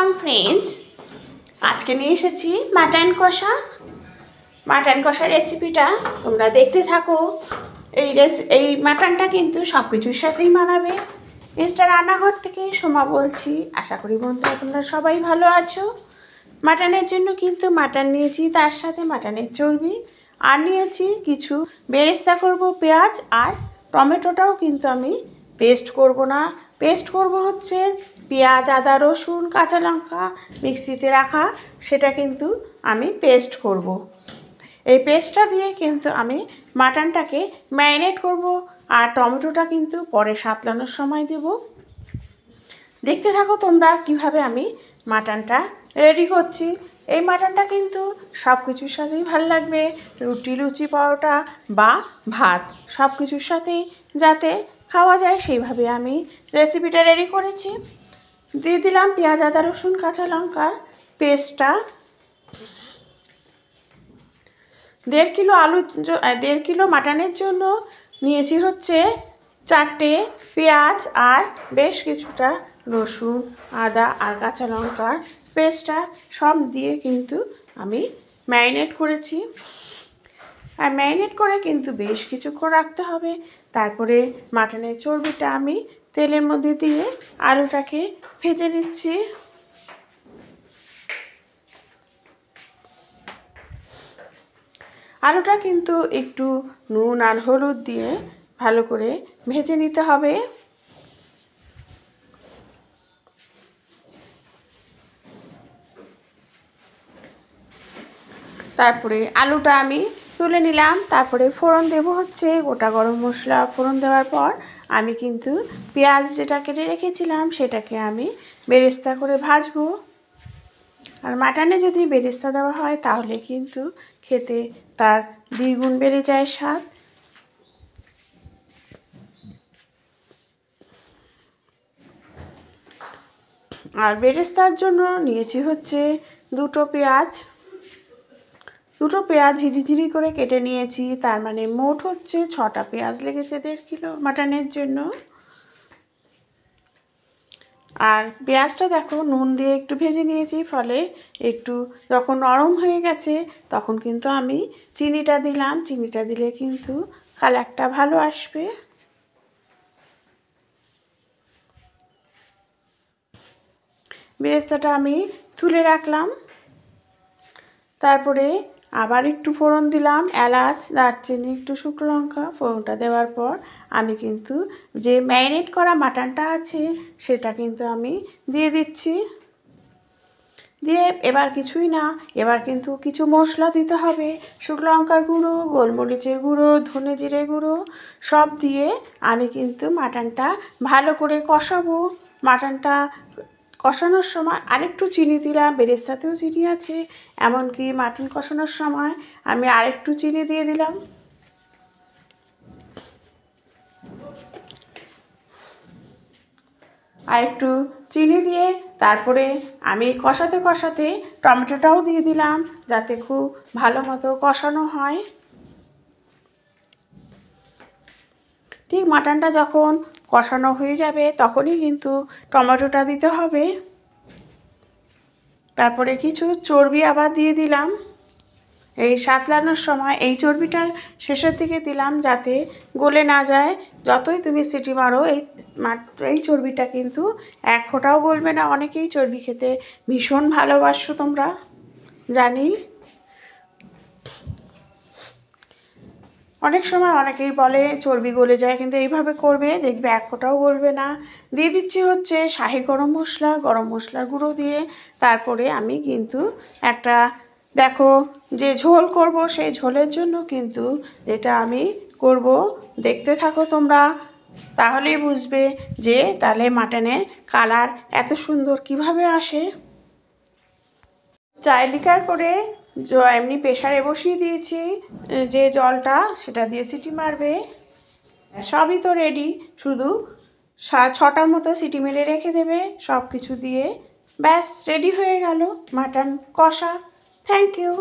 Welcome friends. আজকে নিয়ে এসেছি মাটন কষা রেসিপিটা তোমরা দেখতে থাকো। এই মাটনটা কিন্তু সব কিছুর সাথেই মানাবে। মিস্টার রান্নাঘর থেকে সোমা বলছি। আশা করি বন্ধুরা তোমরা সবাই ভালো আছো। মাটনের জন্য কিন্তু মাটন নিয়েছি, তার সাথে মাটনের চর্বি আর নিয়েছি কিছু বেরেস্তা করব পেঁয়াজ আর টমেটোটাও কিন্তু আমি পেস্ট করব না, পেস্ট করব হচ্ছে পেঁয়াজ আদা রসুন কাঁচা লঙ্কা মিক্সিতে রাখা, সেটা কিন্তু আমি পেস্ট করব। এই পেস্টটা দিয়ে কিন্তু আমি মাটনটাকে ম্যারিনেট করব আর টমেটোটা কিন্তু পরে সাতলানোর সময় দেব। দেখতে থাকো তোমরা কিভাবে আমি মাটনটা রেডি করছি। এই মাটনটা কিন্তু সব কিছুর সাথেই ভালো লাগবে, রুটি লুচি পরোটা বা ভাত সব কিছুর সাথেই যাতে খাওয়া যায় সেইভাবে আমি রেসিপিটা রেডি করেছি। দিয়ে দিলাম পেঁয়াজ আদা রসুন কাঁচা লঙ্কার পেস্টটা। 1.5 কিলো মাটনের জন্য নিয়েছি হচ্ছে 4টে পেঁয়াজ আর বেশ কিছুটা রসুন আদা আর কাঁচা লঙ্কার পেস্টটা সব দিয়ে কিন্তু আমি ম্যারিনেট করেছি। আর ম্যারিনেট করে কিন্তু বেশ কিছুক্ষণ রাখতে হবে। তারপরে মাটনের চর্বিটা আমি তেলের মধ্যে দিয়ে আলুটাকে ভেজে নিচ্ছি। আলুটা কিন্তু একটু নুন আর হলুদ দিয়ে ভালো করে ভেজে নিতে হবে। তারপরে আলুটা আমি তুলে নিলাম। তারপরে ফোড়ন দেব হচ্ছে গোটা গরম মশলা। ফোড়ন দেওয়ার পর আমি কিন্তু পেঁয়াজ যেটা কেটে রেখেছিলাম সেটাকে আমি বেরেস্তা করে ভাজবো। আর মাটনে যদি বেরেস্তা দেওয়া হয় তাহলে কিন্তু খেতে তার দ্বিগুণ বেড়ে যায় স্বাদ। আর বেরেস্তার জন্য নিয়েছি হচ্ছে দুটো পেঁয়াজ ঝিরিঝিরি করে কেটে নিয়েছি। তার মানে মোট হচ্ছে 6টা পেঁয়াজ লেগেছে 1.5 কিলো মাটনের জন্য। আর পেঁয়াজটা দেখো নুন দিয়ে একটু ভেজে নিয়েছি, ফলে একটু যখন নরম হয়ে গেছে তখন কিন্তু আমি চিনিটা দিলাম। চিনিটা দিলে কিন্তু কালারটা ভালো আসবে। বেরেস্তাটা আমি তুলে রাখলাম। তারপরে আবার একটু ফোড়ন দিলাম, এলাচ দারচিনি একটু শুকনো লঙ্কা। ফোড়নটা দেওয়ার পর আমি কিন্তু যে ম্যারিনেট করা মাটনটা আছে সেটা কিন্তু আমি দিয়ে দিচ্ছি। দিয়ে এবার কিছুই না, এবার কিন্তু কিছু মশলা দিতে হবে। শুকনো লঙ্কার গুঁড়ো, গোলমরিচের গুঁড়ো, ধনে জিরে গুঁড়ো সব দিয়ে আমি কিন্তু মাটনটা ভালো করে কষাবো। মাটনটা কষানোর সময় আরেকটু চিনি দিলাম, বেরেস্তাতেও চিনি আছে, এমনকি মাটন কষানোর সময় আমি আরেকটু চিনি দিয়ে দিলাম। আর একটু চিনি দিয়ে তারপরে আমি কষাতে কষাতে টমেটোটাও দিয়ে দিলাম যাতে খুব ভালো মতো কষানো হয়। ঠিক মাটনটা যখন কষানো হয়ে যাবে তখনই কিন্তু টমেটোটা দিতে হবে। তারপরে কিছু চর্বি আবার দিয়ে দিলাম। এই সাতলানোর সময় এই চর্বিটা শেষের দিকে দিলাম যাতে গলে না যায়। যতই তুমি সিটি মারো এই চর্বিটা কিন্তু এক ফোঁটাও গলবে না। অনেকেই চর্বি খেতে ভীষণ ভালোবাসো তোমরা, জানি। অনেক সময় অনেকেই বলে চর্বি গলে যায়, কিন্তু এইভাবে করবে দেখবে এক ফোঁটাও গলবে না। দিয়ে দিচ্ছি হচ্ছে শাহি গরম মশলার গুঁড়ো দিয়ে। তারপরে আমি কিন্তু একটা দেখো যে ঝোল করব সেই ঝোলের জন্য কিন্তু যেটা আমি করব দেখতে থাকো তোমরা, তাহলেই বুঝবে যে তাহলে মাটনের কালার এত সুন্দর কিভাবে আসে। লিকার করে এমনি প্রেশারে বসিয়ে দিয়েছি, যে জলটা সেটা দিয়ে সিটি মারবে। সবই তো রেডি, শুধু 6টার মতো সিটি মেরে রেখে দেবে। সব কিছু দিয়ে ব্যাস রেডি হয়ে গেল মাটন কষা। Thank you.